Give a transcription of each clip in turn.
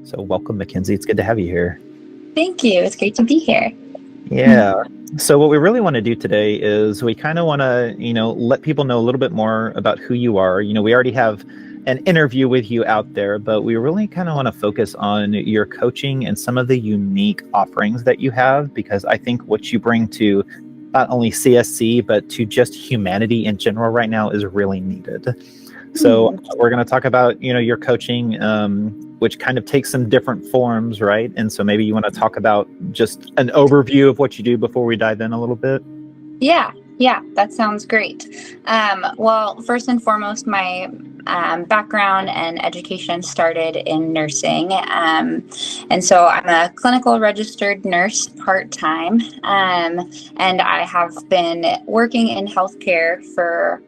So welcome, McKenzie. It's good to have you here. Thank you. It's great to be here. Yeah. So what we really want to do today is we kind of want to, let people know a little bit more about who you are. We already have an interview with you out there, but we really kind of want to focus on your coaching and some of the unique offerings that you have, because I think what you bring to not only CSC, but to just humanity in general right now is really needed. So we're going to talk about, your coaching, which kind of takes some different forms, right? And so maybe you want to talk about just an overview of what you do before we dive in a little bit. Yeah, that sounds great. Well, first and foremost, my background and education started in nursing. And so I'm a clinical registered nurse part-time. And I have been working in healthcare for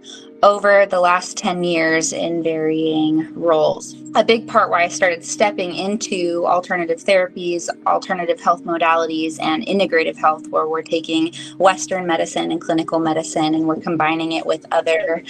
over the last 10 years in varying roles. A big part why I started stepping into alternative therapies, alternative health modalities, and integrative health, where we're taking Western medicine and clinical medicine and we're combining it with other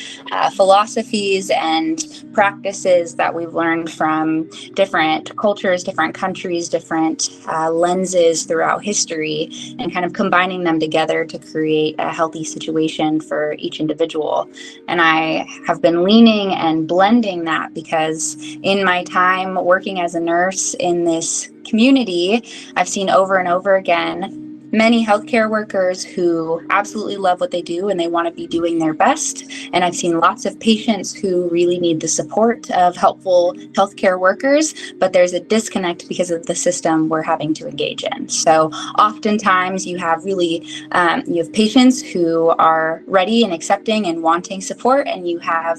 philosophies and practices that we've learned from different cultures, different countries, different lenses throughout history, and kind of combining them together to create a healthy situation for each individual. And I have been leaning and blending that because in my time working as a nurse in this community, I've seen over and over again many healthcare workers who absolutely love what they do and they want to be doing their best. And I've seen lots of patients who really need the support of helpful healthcare workers, but there's a disconnect because of the system we're having to engage in. So oftentimes you have patients who are ready and accepting and wanting support, and you have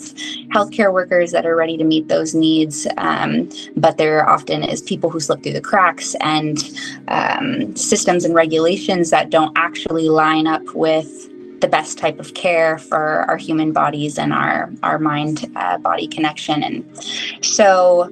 healthcare workers that are ready to meet those needs. But there often is people who slip through the cracks and systems and regulations that don't actually line up with the best type of care for our human bodies and our mind-body connection. And so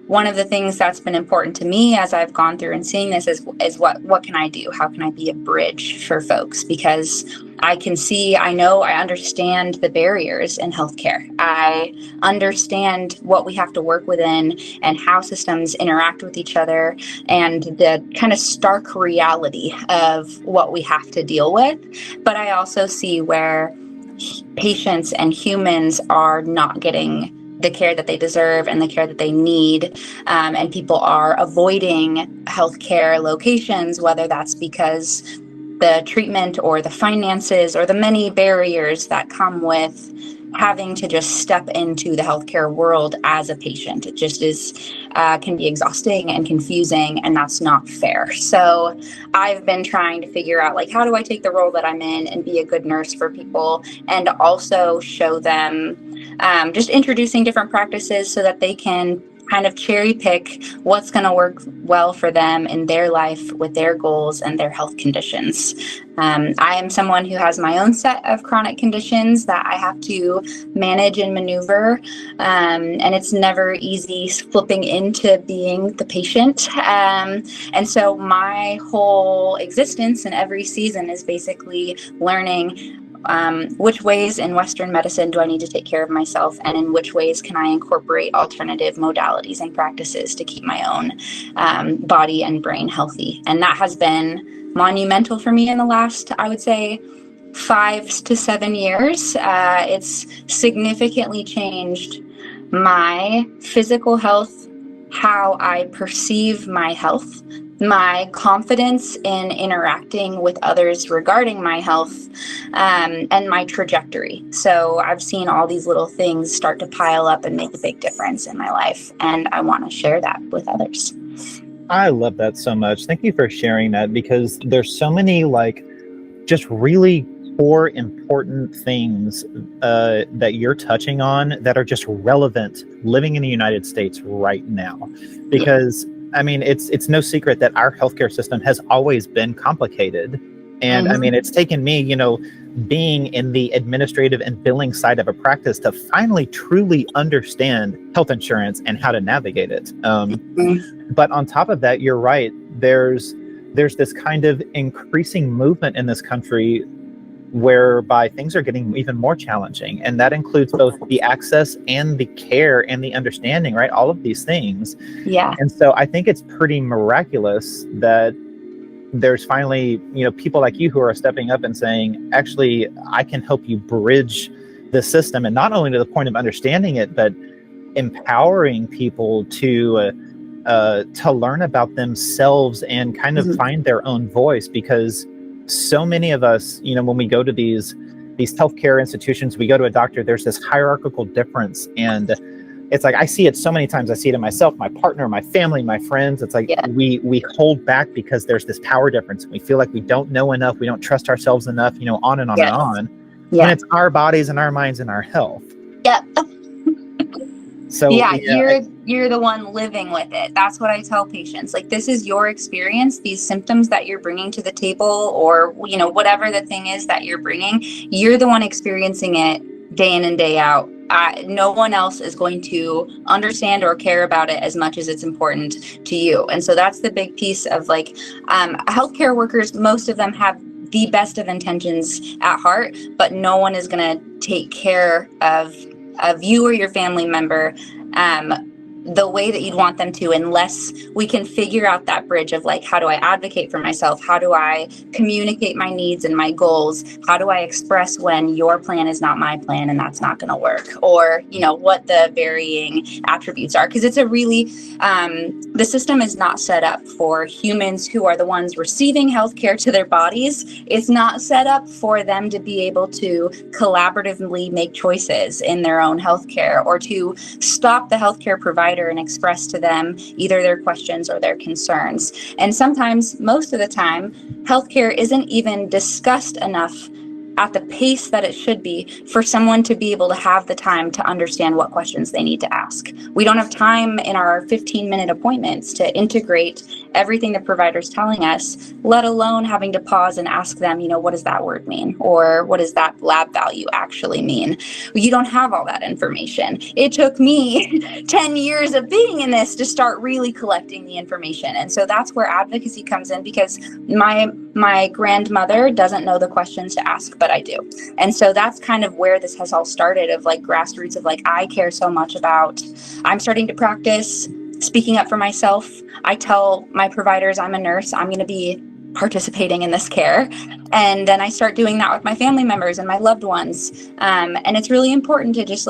one of the things that's been important to me as I've gone through and seeing this is what can I do? How can I be a bridge for folks? Because I understand the barriers in healthcare. I understand what we have to work within and how systems interact with each other and the kind of stark reality of what we have to deal with. But I also see where patients and humans are not getting the care that they deserve and the care that they need. And people are avoiding healthcare locations, whether that's because the treatment or the finances or the many barriers that come with having to just step into the healthcare world as a patient. It just can be exhausting and confusing, and that's not fair. So I've been trying to figure out, how do I take the role that I'm in and be a good nurse for people, and also show them just introducing different practices so that they can kind of cherry pick what's going to work well for them in their life with their goals and their health conditions. I am someone who has my own set of chronic conditions that I have to manage and maneuver, and it's never easy flipping into being the patient. And so my whole existence in every season is basically learning which ways in Western medicine do I need to take care of myself, and in which ways can I incorporate alternative modalities and practices to keep my own body and brain healthy. And that has been monumental for me in the last, I would say, 5 to 7 years. It's significantly changed my physical health, how I perceive my health, my confidence in interacting with others regarding my health, and my trajectory. So I've seen all these little things start to pile up and make a big difference in my life, and I want to share that with others. I love that so much. Thank you for sharing that, because there's so many just really core important things that you're touching on that are just relevant living in the United States right now. Because it's no secret that our healthcare system has always been complicated. And it's taken me, being in the administrative and billing side of a practice to finally truly understand health insurance and how to navigate it. But on top of that, you're right. There's this kind of increasing movement in this country whereby things are getting even more challenging. And that includes both the access and the care and the understanding, right? All of these things. Yeah. And so I think it's pretty miraculous that there's finally, people like you who are stepping up and saying, actually, I can help you bridge the system, and not only to the point of understanding it, but empowering people to learn about themselves and kind of find their own voice. Because so many of us, when we go to these healthcare institutions, we go to a doctor, there's this hierarchical difference. And it's like, I see it so many times. I see it in myself, my partner, my family, my friends. It's like, we hold back because there's this power difference. We feel like we don't know enough. We don't trust ourselves enough, on and on and on. When it's our bodies and our minds and our health. Yep. So you're the one living with it. That's what I tell patients. Like, this is your experience. These symptoms that you're bringing to the table, or whatever the thing is that you're bringing, you're the one experiencing it day in and day out. No one else is going to understand or care about it as much as it's important to you. And so that's the big piece of healthcare workers. Most of them have the best of intentions at heart, but no one is going to take care of you or your family member the way that you'd want them to, unless we can figure out that bridge of how do I advocate for myself? How do I communicate my needs and my goals? How do I express when your plan is not my plan and that's not going to work? Or, what the varying attributes are. Because it's a really, the system is not set up for humans who are the ones receiving healthcare to their bodies. It's not set up for them to be able to collaboratively make choices in their own healthcare, or to stop the healthcare provider and express to them either their questions or their concerns. And sometimes, most of the time, healthcare isn't even discussed enough at the pace that it should be for someone to be able to have the time to understand what questions they need to ask. We don't have time in our 15-minute appointments to integrate everything the provider's telling us, let alone having to pause and ask them, what does that word mean? Or what does that lab value actually mean? You don't have all that information. It took me 10 years of being in this to start really collecting the information. And so that's where advocacy comes in, because my grandmother doesn't know the questions to ask, but I do. And so that's kind of where this has all started, of grassroots of I care so much about, I'm starting to practice speaking up for myself. I tell my providers I'm a nurse, I'm going to be participating in this care. And then I start doing that with my family members and my loved ones. And it's really important to just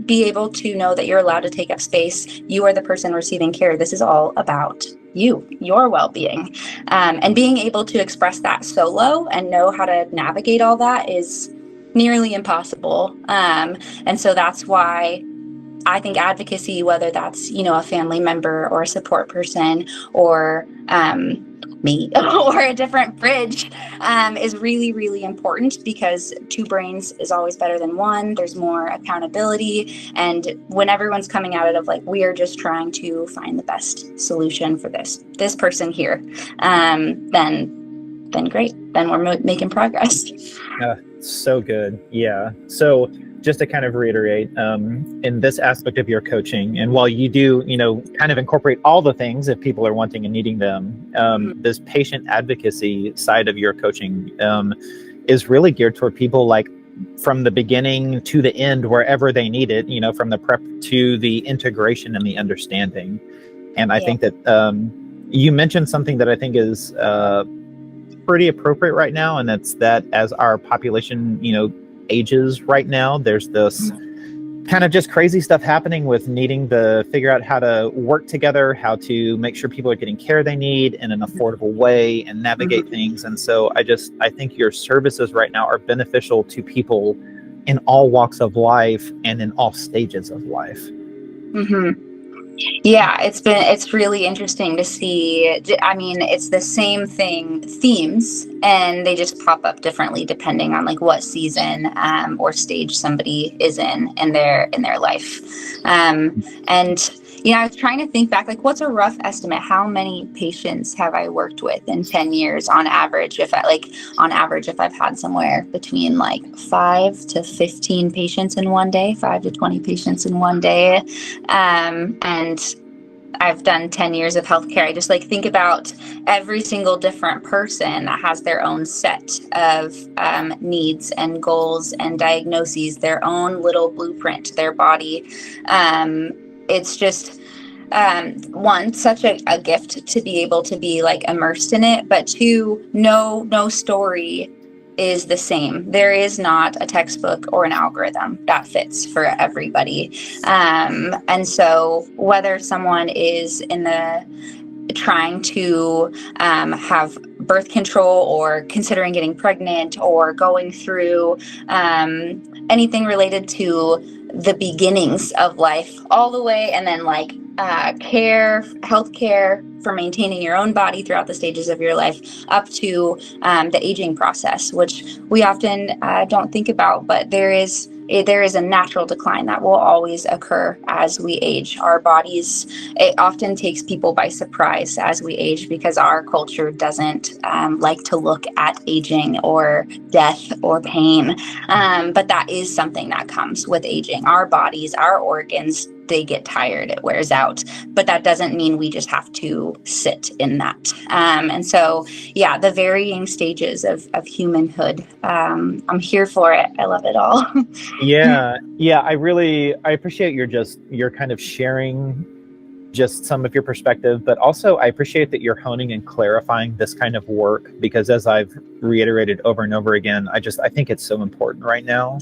be able to know that you're allowed to take up space. You are the person receiving care. This is all about your well-being. And being able to express that solo and know how to navigate all that is nearly impossible. And so that's why I think advocacy, whether that's, a family member or a support person or me or a different bridge, is really, really important, because two brains is always better than one. There's more accountability. And when everyone's coming at it of we are just trying to find the best solution for this person here, then great. Then we're making progress. So good. Yeah. So just to kind of reiterate, in this aspect of your coaching, and while you do, kind of incorporate all the things if people are wanting and needing them, this patient advocacy side of your coaching is really geared toward people from the beginning to the end, wherever they need it, from the prep to the integration and the understanding. And I think that you mentioned something that I think is pretty appropriate right now, and that's that as our population, ages right now, there's this kind of just crazy stuff happening with needing to figure out how to work together, how to make sure people are getting care they need in an affordable way and navigate things. And so I think your services right now are beneficial to people in all walks of life and in all stages of life. Yeah, it's really interesting to see. I mean, it's the same themes, and they just pop up differently depending on what season or stage somebody is in their life. And I was trying to think back, what's a rough estimate? How many patients have I worked with in 10 years on average? If I've had somewhere between 5 to 15 patients in one day, 5 to 20 patients in one day. And I've done 10 years of healthcare. I just like think about every single different person that has their own set of needs and goals and diagnoses, their own little blueprint to their body. It's just one, such a gift to be able to be like immersed in it, but two, no story is the same. There is not a textbook or an algorithm that fits for everybody. And so whether someone is in the trying to have birth control or considering getting pregnant or going through anything related to the beginnings of life all the way, and then like healthcare for maintaining your own body throughout the stages of your life up to the aging process, which we often don't think about, but there is a natural decline that will always occur as we age. Our bodies, it often takes people by surprise as we age because our culture doesn't like to look at aging or death or pain. But that is something that comes with aging. Our bodies, our organs, they get tired, it wears out, but that doesn't mean we just have to sit in that. And so, yeah, the varying stages of humanhood, I'm here for it. I love it all. Yeah. I appreciate your kind of sharing just some of your perspective, but also I appreciate that you're honing and clarifying this kind of work, because as I've reiterated over and over again, I think it's so important right now.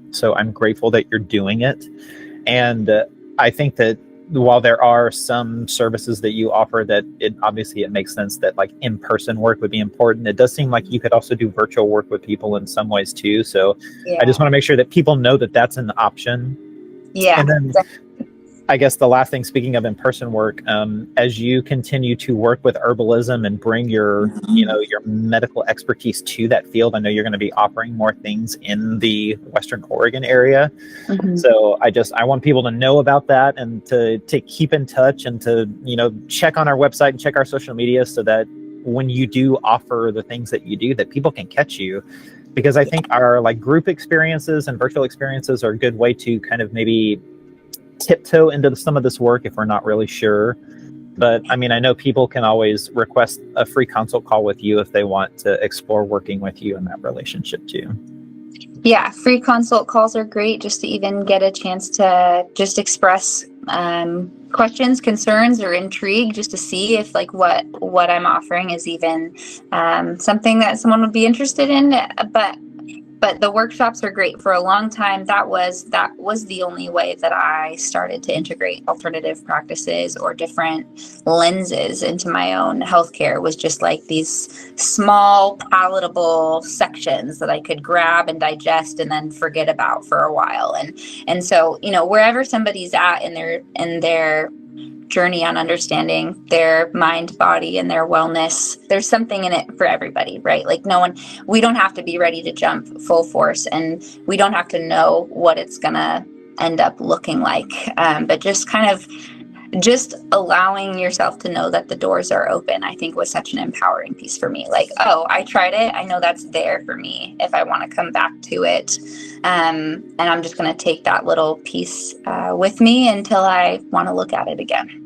So I'm grateful that you're doing it. And I think that while there are some services that you offer that it makes sense that like in-person work would be important, it does seem like you could also do virtual work with people in some ways too. So yeah. I just want to make sure that people know that that's an option. Yeah. And then I guess the last thing, speaking of in-person work, as you continue to work with herbalism and bring your medical expertise to that field, I know you're going to be offering more things in the Western Oregon area. Mm-hmm. So I want people to know about that and to keep in touch and to, check on our website and check our social media so that when you do offer the things that you do, that people can catch you. Because I think our like group experiences and virtual experiences are a good way to kind of maybe tiptoe into some of this work if we're not really sure. But I mean, I know people can always request a free consult call with you if they want to explore working with you in that relationship too. Yeah, free consult calls are great just to even get a chance to just express questions, concerns, or intrigue, just to see if like what I'm offering is even something that someone would be interested in. But the workshops are great. For a long time, that was the only way that I started to integrate alternative practices or different lenses into my own healthcare, was just like these small, palatable sections that I could grab and digest and then forget about for a while. And so, wherever somebody's at in their journey on understanding their mind, body, and their wellness, there's something in it for everybody, right? Like we don't have to be ready to jump full force, and we don't have to know what it's gonna end up looking like. But just kind of allowing yourself to know that the doors are open, I think was such an empowering piece for me. Like, oh, I tried it. I know that's there for me if I want to come back to it. And I'm just going to take that little piece with me until I want to look at it again.